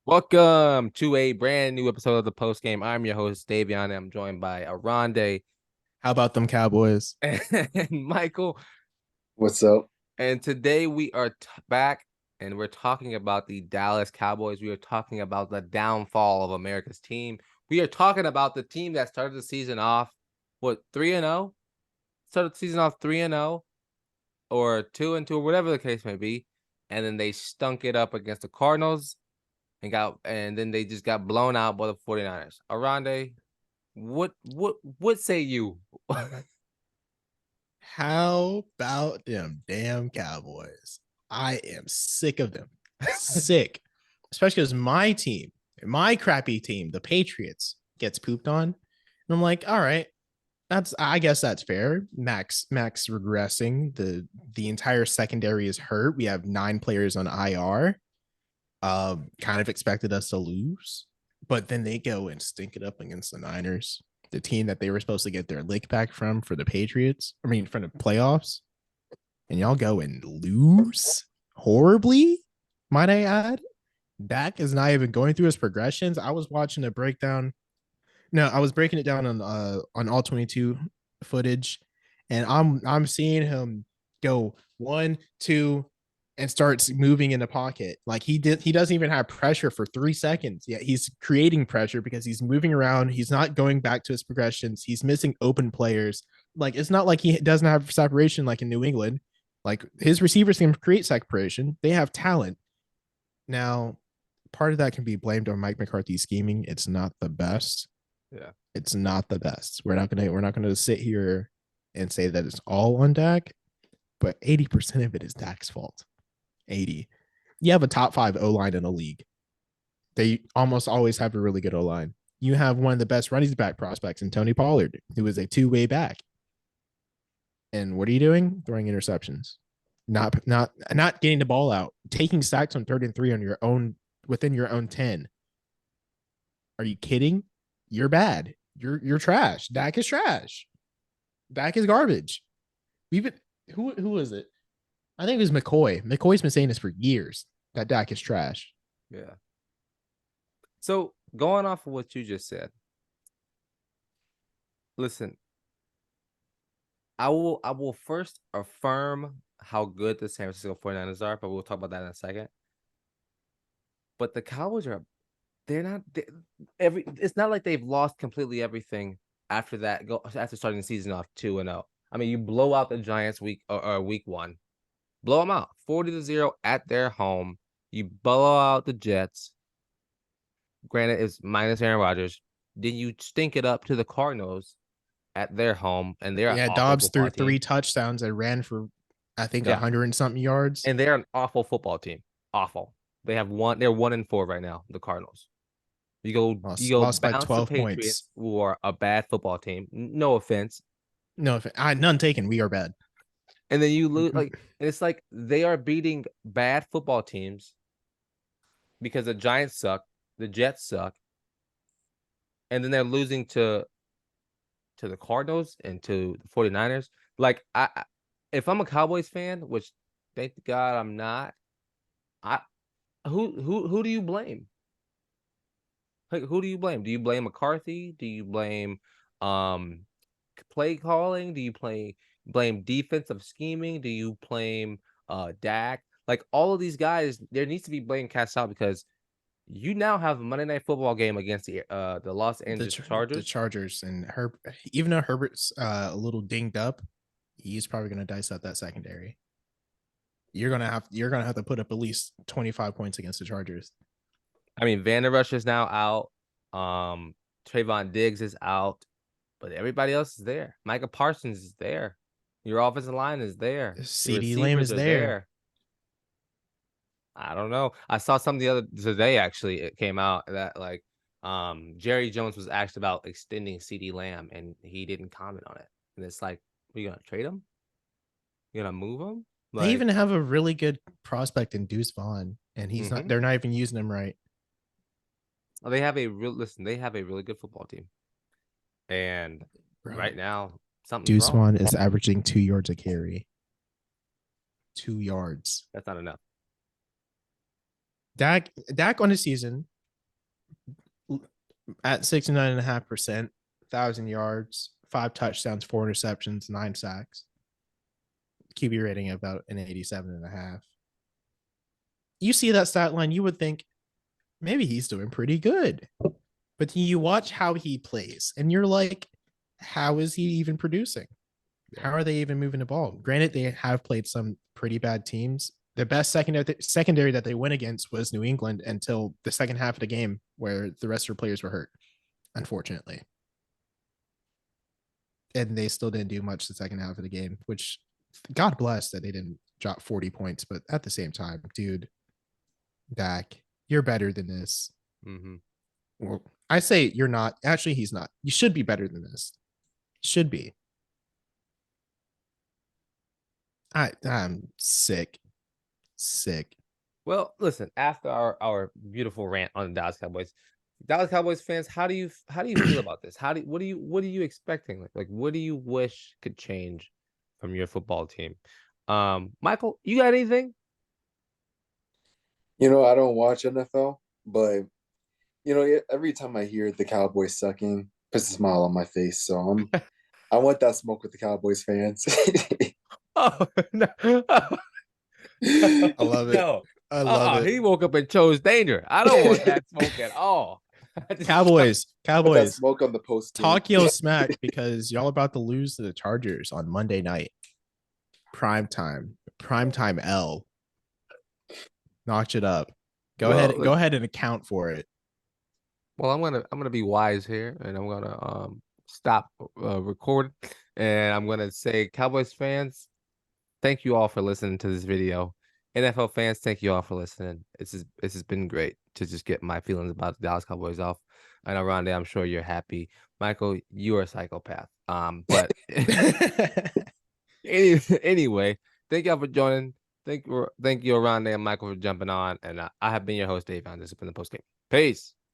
Welcome to a brand new episode of the post game. I'm your host, Davion, and I'm joined by Oronde How about them Cowboys? and Michael. What's up? And today we are back and we're talking about the Dallas Cowboys. We are talking about the downfall of America's team. We are talking about the team that started the season off, 3-0? Started the season off 3-0 or 2-2, or whatever the case may be. And then they stunk it up against the Cardinals and then they just got blown out by the 49ers. Oronde, what say you? How about them damn Cowboys? I am sick of them. Sick. Especially because my team, my crappy team, the Patriots, gets pooped on. And I'm like, all right, I guess that's fair. Max regressing. The entire secondary is hurt. We have 9 players on IR. Kind of expected us to lose, but then they go and stink it up against the Niners, the team that they were supposed to get their lick back from for the Patriots. I mean, from the playoffs, and y'all go and lose horribly. Might I add? Dak is not even going through his progressions. I was watching a breakdown. No, I was breaking it down on all 22 footage, and I'm seeing him go 1, 2, and starts moving in the pocket. Like he doesn't even have pressure for 3 seconds. Yet he's creating pressure because he's moving around. He's not going back to his progressions. He's missing open players. Like it's not like he doesn't have separation like in New England. Like his receivers can create separation. They have talent. Now, part of that can be blamed on Mike McCarthy's scheming. It's not the best. Yeah. It's not the best. We're not gonna sit here and say that it's all on Dak, but 80% of it is Dak's fault. 80. You have a top 5 O line in the league. They almost always have a really good O line. You have one of the best running back prospects in Tony Pollard, who is a 2-way back. And what are you doing? Throwing interceptions. Not getting the ball out, taking sacks on 3rd and 3 on your own within your own 10. Are you kidding? You're bad. You're trash. Dak is trash. Dak is garbage. We've been who is it? I think it was McCoy. McCoy's been saying this for years that Dak is trash. Yeah. So going off of what you just said, listen, I will first affirm how good the San Francisco 49ers are, but we'll talk about that in a second. But the Cowboys it's not like they've lost completely everything after starting the season off 2-0. I mean, you blow out the Giants week 1. Blow them out 40-0 at their home. You blow out the Jets. Granted, it's minus Aaron Rodgers. Then you stink it up to the Cardinals at their home, and they're an awful Dobbs threw football 3 team. touchdowns and ran for I think 100 and something yards. And they're an awful football team. Awful. They're 1-4 right now, the Cardinals. You go lost by bounce 12 the Patriots, points. who are a bad football team. No offense. No, none taken. We are bad. And then you lose, it's like they are beating bad football teams because the Giants suck, the Jets suck, and then they're losing to the Cardinals and to the 49ers. Like, if I'm a Cowboys fan, which thank God I'm not, who do you blame? Like, who do you blame? Do you blame McCarthy? Do you blame play calling? Do you blame defensive scheming? Do you blame Dak? Like, all of these guys, there needs to be blame cast out because you now have a Monday Night Football game against the Los Angeles Chargers. The Chargers, and even though Herbert's a little dinged up, he's probably going to dice up that secondary. You're gonna have to put up at least 25 points against the Chargers. I mean, Van Der Rush is now out. Trayvon Diggs is out, but everybody else is there. Micah Parsons is there. Your offensive line is there. CeeDee Lamb is there. I don't know. I saw something the other today. Actually, it came out that Jerry Jones was asked about extending CeeDee Lamb, and he didn't comment on it. And it's like, are you gonna trade him? You gonna move him? Like, they even have a really good prospect in Deuce Vaughn, and he's not. They're not even using him right. They have a really good football team, and right now something's Deuce wrong. Vaughn is averaging 2 yards a carry. 2 yards. That's not enough. Dak on the season at 69.5%, 1,000 yards, 5 touchdowns, 4 interceptions, 9 sacks. QB rating about an 87.5. You see that stat line, you would think maybe he's doing pretty good. But you watch how he plays, and you're like, how is he even producing? How are they even moving the ball? Granted, they have played some pretty bad teams. The best secondary that they went against was New England until the second half of the game, where the rest of their players were hurt, unfortunately. And they still didn't do much the second half of the game, which God bless that they didn't drop 40 points. But at the same time, dude, Dak, you're better than this. Mm-hmm. Well, I say you're not. Actually, he's not. You should be better than this. Should be. I'm sick. Sick. Well, listen, after our beautiful rant on the Dallas Cowboys fans, how do you feel about this? What are you expecting? Like what do you wish could change from your football team? Michael, you got anything? I don't watch NFL, but every time I hear the Cowboys sucking, puts a smile on my face. So I want that smoke with the Cowboys fans. Oh no. I love it. No. I love it. He woke up and chose danger. I don't want that smoke at all. Cowboys, Put that Cowboys, smoke on the post game. talk your smack because y'all about to lose to the Chargers on Monday night. Prime time L. Notch it up. Go Well, ahead and account for it. Well, I'm gonna be wise here, and I'm gonna stop recording, and I'm gonna say, Cowboys fans, thank you all for listening to this video. NFL fans, thank you all for listening. This has been great to just get my feelings about the Dallas Cowboys off. I know, Rondé, I'm sure you're happy. Michael, you are a psychopath. But anyway, thank y'all for joining. Thank you, Rondé and Michael, for jumping on. And I have been your host, Davion. This has been the post game. Peace.